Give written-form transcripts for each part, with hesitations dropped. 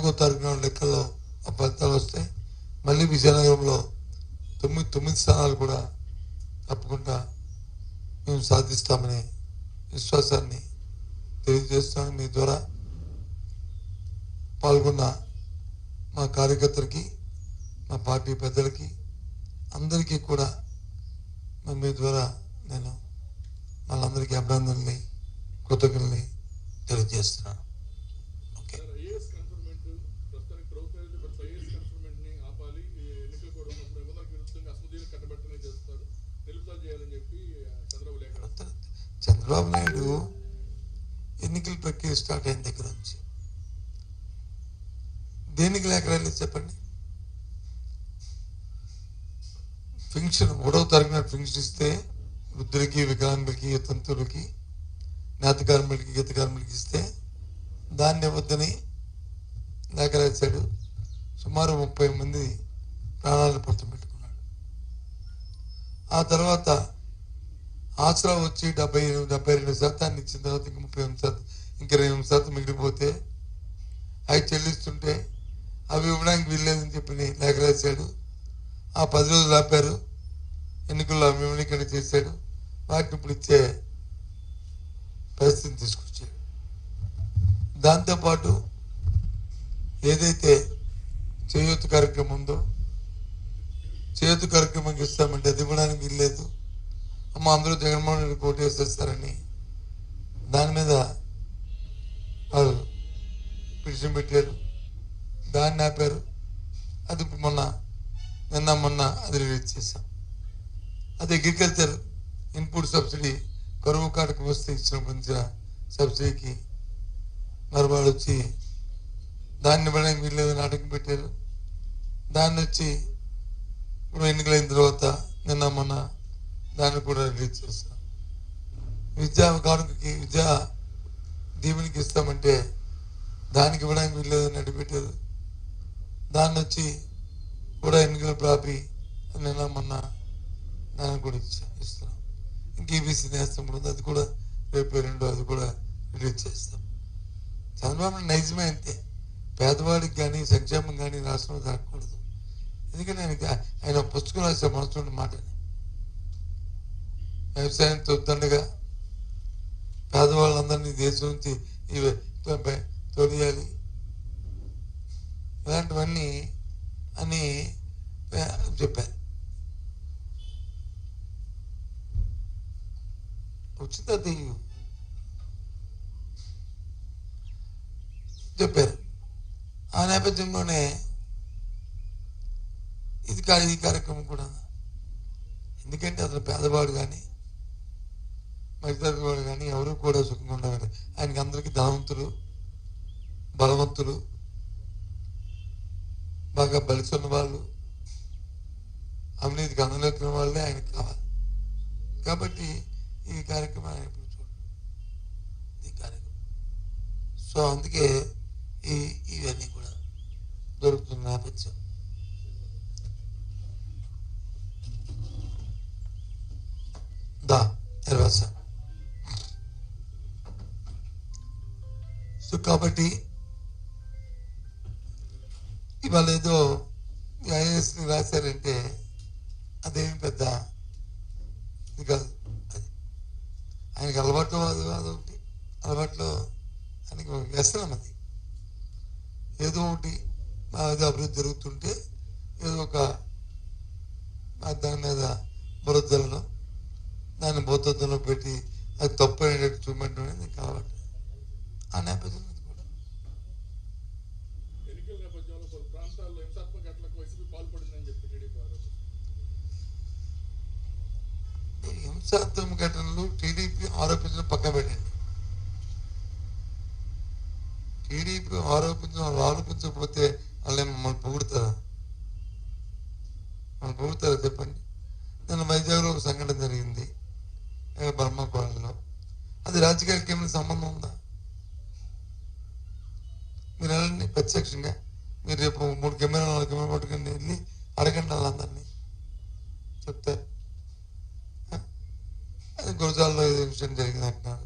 4వ తారీఖున లెక్కల్లో ఆ ఫలితాలు వస్తాయి. మళ్ళీ విజయనగరంలో 9 స్థానాలు కూడా తప్పకుండా మేము సాధిస్తామనే విశ్వాసాన్ని తెలియజేస్తాను. మీ ద్వారా పాల్గొన్న మా కార్యకర్తలకి, మా పార్టీ పెద్దలకి అందరికీ కూడా మీ ద్వారా నేను వాళ్ళందరికీ అభినందనల్ని, కృతజ్ఞతల్ని తెలియజేస్తున్నాను. ఓకే. చంద్రబాబు నాయుడు ఎన్నికల ప్రక్రియ స్టార్ట్ అయిన దగ్గర నుంచి దేనికి లేఖ రాలేదు చెప్పండి? పెన్షన్ 3వ తారీఖున పెన్షన్ ఇస్తే వృద్ధులకి, వికలాంగులకి, తంతులకి, నేత కార్మికులకి, గీత కార్మికులకి ఇస్తే దాన్ని ఇవ్వద్దని లేఖ రాశాడు. సుమారు 30 మంది ప్రాణాలను పొట్టం పెట్టుకున్నాడు. ఆ తర్వాత ఆసరా వచ్చి 72% ఇచ్చిన తర్వాత ఇంక 38%, ఇంకా 28% మిగిలిపోతే అవి చెల్లిస్తుంటే అవి ఇవ్వడానికి వీల్లేదని చెప్పి లేఖ రాశాడు. ఆ 10 రోజులు ఆపారు. ఎన్నికల్లో విమలీకరణ చేశాడు. వాటిని ఇప్పుడు ఇచ్చే పరిస్థితిని తీసుకొచ్చాడు. దాంతోపాటు ఏదైతే చేయూత కార్యక్రమం ఉందో, చేయూత కార్యక్రమంకి ఇస్తామంటే అది ఇవ్వడానికి వీల్లేదు. అమ్మ అందరూ జగన్మోహన్ రెడ్డి పోటీ వేసేస్తారని దాని మీద వాళ్ళు పిటిషన్ పెట్టారు. దాన్ని ఆపారు. అది నిన్న మొన్న అది రిలీజ్ చేశాం. అది అగ్రికల్చర్ ఇన్పుట్ సబ్సిడీ కరువు కాటకు వస్తే ఇచ్చిన సబ్సిడీకి మరి వాళ్ళు వచ్చి దాన్ని ఇవ్వడానికి వీల్లేదని ఆటంకం పెట్టారు. దాన్ని వచ్చి ఇప్పుడు ఎన్నికలైన తర్వాత నిన్న మొన్న దాన్ని కూడా రిలీజ్ చేస్తాం. విద్యా కానుకకి, విద్యా దీవెనికి ఇస్తామంటే దానికి ఇవ్వడానికి వీల్లేదని అడ్డుపెట్టారు. దాన్ని వచ్చి కూడా ఎన్నికలు ప్రాపి నిన్న మొన్న దాన్ని కూడా ఇస్తున్నాం. ఇంక ఈబీసీ నేస్తం ఉంది, అది కూడా రేపు 2 అది కూడా రిలీజ్ చేస్తాం. చంద్రబాబు నైజమే అంతే. పేదవాడికి కానీ సంక్షేమం కానీ రాష్ట్రంలో జరగకూడదు. ఎందుకంటే ఆయన పుస్తకం రాసే మనసున్న మాటని వ్యవసాయం తొద్దండగా పేదవాళ్ళందరినీ దేశం నుంచి తొలియాలి, ఇలాంటివన్నీ అని చెప్పారు. ఉచిత చెప్పారు. ఆ నేపథ్యంలోనే ఈ కార్యక్రమం కూడా, ఎందుకంటే అతను పేదవాడు కానీ మధ్యతరగతి వాడు కానీ ఎవరు కూడా సుఖంగా ఉండవాలి. ఆయనకి అందరికీ ధనవంతులు, బలవంతులు, బాగా బలిసున్న వాళ్ళు, అవినీతికి అందులోకిన వాళ్ళే ఆయనకు కావాలి. కాబట్టి ఈ కార్యక్రమం ఆయన ఇప్పుడు చూడండి, ఈ కార్యక్రమం. సో అందుకే ఇవన్నీ కూడా దొరుకుతున్న నేపథ్యం. సో కాబట్టి ఇవాళ ఏదో ఐఏఎస్ రాశారంటే అదేమి పెద్ద ఇది కాదు. అది ఆయనకి అలవాటు అదొకటి, అలవాట్లో ఆయనకి వ్యసనం. అది ఏదో ఒకటి ఏదో అభివృద్ధి జరుగుతుంటే ఏదో ఒక దాని మీద బురదలను దాన్ని బోధంలో పెట్టి అది తప్పు అయినట్టు చూపెట్టడం అనేది కావాలి. ఆ నేపథ్యం కూడా హింసాత్మక ఘటనలు టీడీపీ ఆరోపించిన పక్క పెట్టండి. టీడీపీ ఆరోపించకపోతే వాళ్ళు మమ్మల్ని పొగుడతారా? మమ్మల్ని పొగుడతారా చెప్పండి. నిన్న వైజాగ్లో ఒక సంఘటన జరిగింది, బర్మాపాలలో. అది రాజకీయాలకి ఏమైనా సంబంధం ఉందా? మీరు వెళ్ళండి ప్రత్యక్షంగా. మీరు రేపు 3 కెమెరాలు 4 కెమెరా పట్టుకుని వెళ్ళి అడగండి వాళ్ళందరినీ, చెప్తారు. అది గురజాల్లో ఏదో ఇన్సిడెంట్ జరిగింది అంటున్నారు,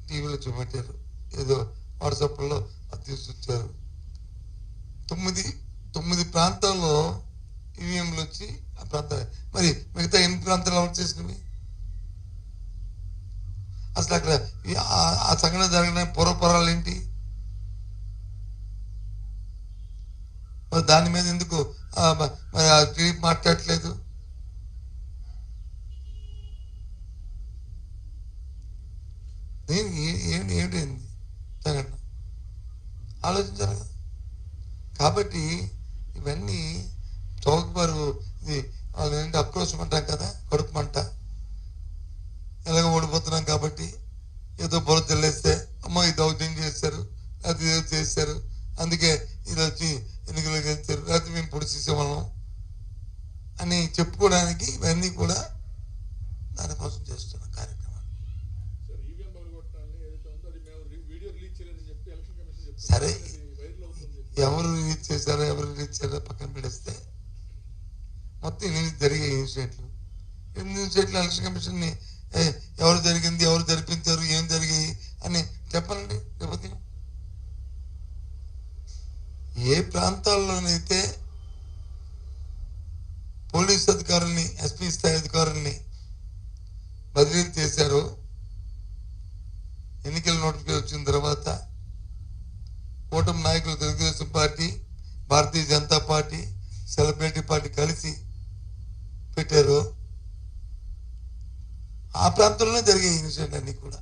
టీవీలో చూపెట్టారు, ఏదో వాట్సాప్లో అది తీసుకొచ్చారు. తొమ్మిది ప్రాంతాల్లో ఈవీఎంలు వచ్చి ఆ ప్రాంతాలు, మరి మిగతా 8 ప్రాంతాలు ఎవరు చేసినవి? అసలు అక్కడ ఆ సంఘటన జరిగిన పూర్వపరాలు ఏంటి? మరి దాని మీద ఎందుకు మరి ఆ టీడీపీ మాట్లాడట్లేదు? ఏమిటి సంఘటన ఆలోచించారు కదా. కాబట్టి ఇవన్నీ చౌకబారు, ఇది వాళ్ళు ఏంటి అక్రోశం అంటాం కదా, కడుపు మంట. ఎలాగ ఓడిపోతున్నాం కాబట్టి ఏదో బుర్ర తెల్లేస్తే అమ్మో ఈ దౌర్జన్యం చేశారు, అది ఏదో చేశారు, అందుకే ఇది వచ్చి ఎన్నికలు చేస్తారు, లేకపోతే మేము పొడి చేసేవాళ్ళం అని చెప్పుకోవడానికి ఇవన్నీ కూడా దానికోసం చేస్తున్న కార్యక్రమాలు. సరే, ఎవరు రిలీజ్ చేశారో ఎవరు రిలీజ్ చేశారో పక్కన పెడిస్తే మొత్తం 8 జరిగే ఇన్సిడెంట్లు, 8 ఇన్సిడెంట్లు ఎలక్షన్ కమిషన్ ని ఎవరు జరిగింది, ఎవరు జరిపించారు, ఏం జరిగాయి అని చెప్పండి. లేకపోతే ఏ ప్రాంతాల్లోనైతే పోలీస్ అధికారుల్ని, ఎస్పీ స్థాయి అధికారుల్ని బదిలీ చేశారో, ఎన్నికల నోటిఫికేషన్ వచ్చిన తర్వాత కూటమి నాయకులు Telugu Desam party, Bharatiya Janata party, celebrity party కలిసి పెట్టారు, ఆ ప్రాంతంలోనే జరిగే ఇన్సిడెంట్ అన్ని కూడా